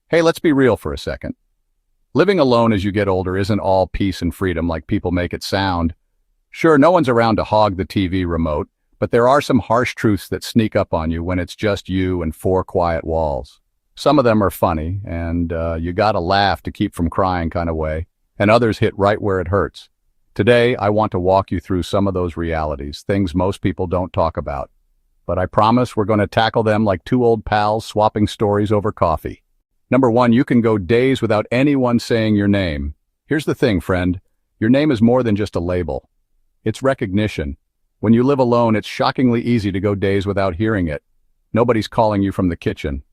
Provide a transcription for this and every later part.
Hey, let's be real for a second. Living alone as you get older isn't all peace and freedom like people make it sound. Sure, no one's around to hog the TV remote, but there are some harsh truths that sneak up on you when it's just you and four quiet walls. Some of them are funny, and you gotta laugh to keep from crying kind of way, and others hit right where it hurts. Today, I want to walk you through some of those realities, things most people don't talk about. But I promise we're going to tackle them like two old pals swapping stories over coffee. Number one, you can go days without anyone saying your name. Here's the thing, friend. Your name is more than just a label. It's recognition. When you live alone, it's shockingly easy to go days without hearing it. Nobody's calling you from the kitchen.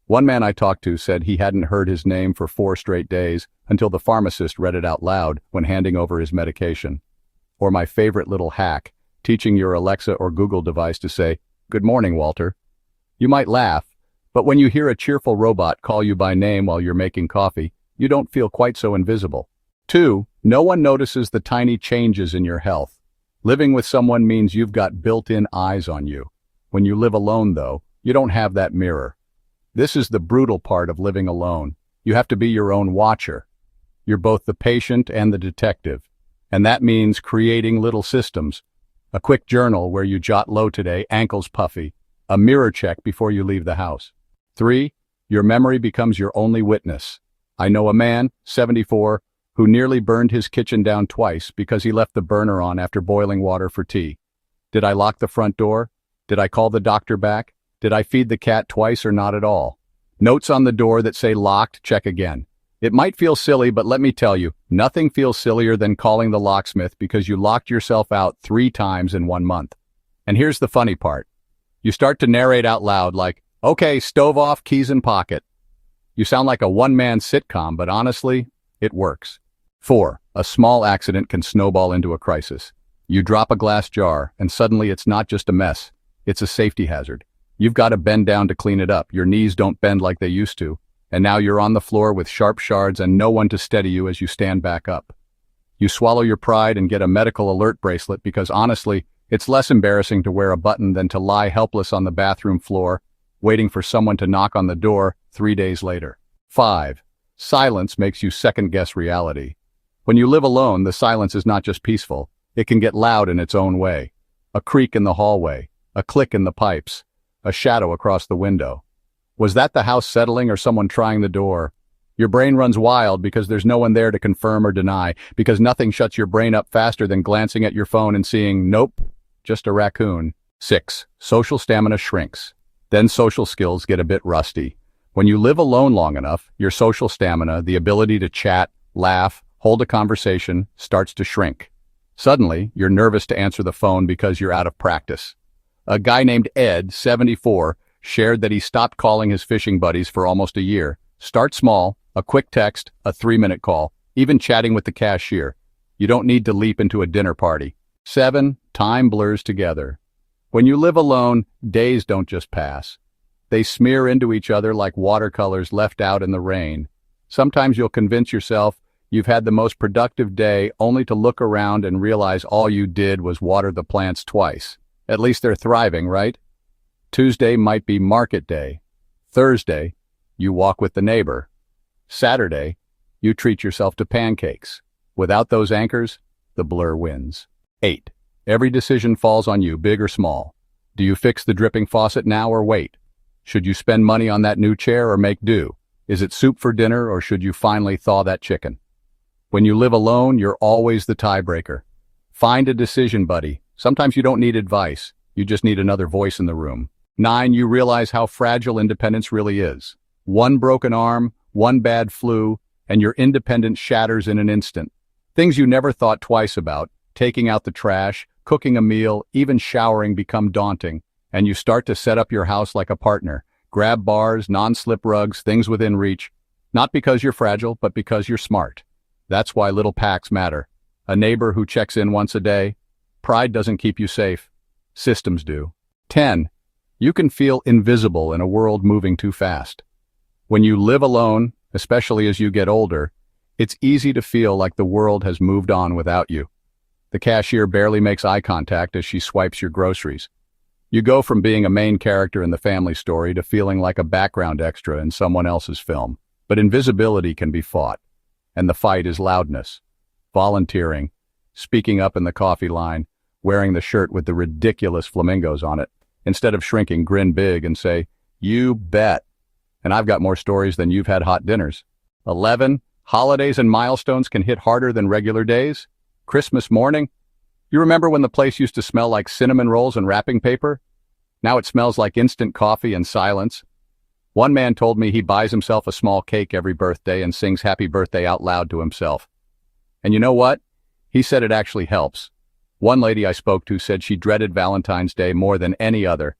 One man I talked to said he hadn't heard his name for 4 straight days until the pharmacist read it out loud when handing over his medication. Or my favorite little hack, teaching your Alexa or Google device to say, "Good morning, Walter." You might laugh, but when you hear a cheerful robot call you by name while you're making coffee, you don't feel quite so invisible. 2, no one notices the tiny changes in your health. Living with someone means you've got built-in eyes on you. When you live alone, though, you don't have that mirror. This is the brutal part of living alone. You have to be your own watcher. You're both the patient and the detective. And that means creating little systems. A quick journal where you jot low today, ankles puffy. A mirror check before you leave the house. 3, your memory becomes your only witness. I know a man, 74, who nearly burned his kitchen down twice because he left the burner on after boiling water for tea. Did I lock the front door? Did I call the doctor back? Did I feed the cat twice or not at all? Notes on the door that say locked, check again. It might feel silly, but let me tell you, nothing feels sillier than calling the locksmith because you locked yourself out 3 times in 1 month. And here's the funny part. You start to narrate out loud like, "Okay, stove off, keys in pocket." You sound like a one-man sitcom, but honestly, it works. 4, a small accident can snowball into a crisis. You drop a glass jar, and suddenly it's not just a mess, it's a safety hazard. You've got to bend down to clean it up. Your knees don't bend like they used to. And now you're on the floor with sharp shards and no one to steady you as you stand back up. You swallow your pride and get a medical alert bracelet because honestly, it's less embarrassing to wear a button than to lie helpless on the bathroom floor, waiting for someone to knock on the door 3 days later. 5, silence makes you second-guess reality. When you live alone, the silence is not just peaceful. It can get loud in its own way. A creak in the hallway, a click in the pipes, a shadow across the window. Was that the house settling or someone trying the door? Your brain runs wild because there's no one there to confirm or deny, because nothing shuts your brain up faster than glancing at your phone and seeing, nope, just a raccoon. 6, social stamina shrinks. Then social skills get a bit rusty. When you live alone long enough, your social stamina, the ability to chat, laugh, hold a conversation, starts to shrink. Suddenly, you're nervous to answer the phone because you're out of practice. A guy named Ed, 74, shared that he stopped calling his fishing buddies for almost a year. Start small, a quick text, a 3-minute call, even chatting with the cashier. You don't need to leap into a dinner party. 7, time blurs together. When you live alone, days don't just pass. They smear into each other like watercolors left out in the rain. Sometimes you'll convince yourself you've had the most productive day only to look around and realize all you did was water the plants twice. At least they're thriving, right? Tuesday might be market day. Thursday, you walk with the neighbor. Saturday, you treat yourself to pancakes. Without those anchors, the blur wins. 8, every decision falls on you, big or small. Do you fix the dripping faucet now or wait? Should you spend money on that new chair or make do? Is it soup for dinner or should you finally thaw that chicken? When you live alone, you're always the tiebreaker. Find a decision buddy. Sometimes you don't need advice. You just need another voice in the room. 9, you realize how fragile independence really is. One broken arm, one bad flu, and your independence shatters in an instant. Things you never thought twice about, taking out the trash, cooking a meal, even showering become daunting, and you start to set up your house like a partner. Grab bars, non-slip rugs, things within reach. Not because you're fragile, but because you're smart. That's why little packs matter. A neighbor who checks in once a day. Pride doesn't keep you safe. Systems do. 10, you can feel invisible in a world moving too fast. When you live alone, especially as you get older, it's easy to feel like the world has moved on without you. The cashier barely makes eye contact as she swipes your groceries. You go from being a main character in the family story to feeling like a background extra in someone else's film. But invisibility can be fought, and the fight is loudness, volunteering, speaking up in the coffee line, wearing the shirt with the ridiculous flamingos on it. Instead of shrinking, grin big and say, "You bet." And I've got more stories than you've had hot dinners. 11. Holidays and milestones can hit harder than regular days. Christmas morning. You remember when the place used to smell like cinnamon rolls and wrapping paper? Now it smells like instant coffee and silence. One man told me he buys himself a small cake every birthday and sings happy birthday out loud to himself. And you know what? He said it actually helps. One lady I spoke to said she dreaded Valentine's Day more than any other.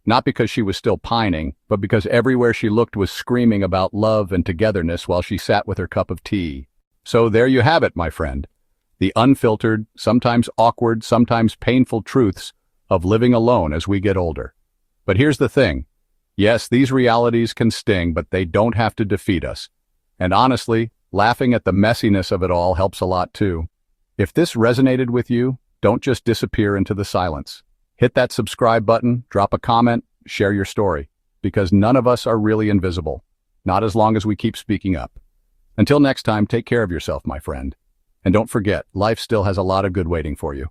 Not because she was still pining, but because everywhere she looked was screaming about love and togetherness while she sat with her cup of tea. So there you have it, my friend. The unfiltered, sometimes awkward, sometimes painful truths of living alone as we get older. But here's the thing. Yes, these realities can sting, but they don't have to defeat us. And honestly, laughing at the messiness of it all helps a lot too. If this resonated with you, don't just disappear into the silence. Hit that subscribe button, drop a comment, share your story, because none of us are really invisible, not as long as we keep speaking up. Until next time, take care of yourself, my friend. And don't forget, life still has a lot of good waiting for you.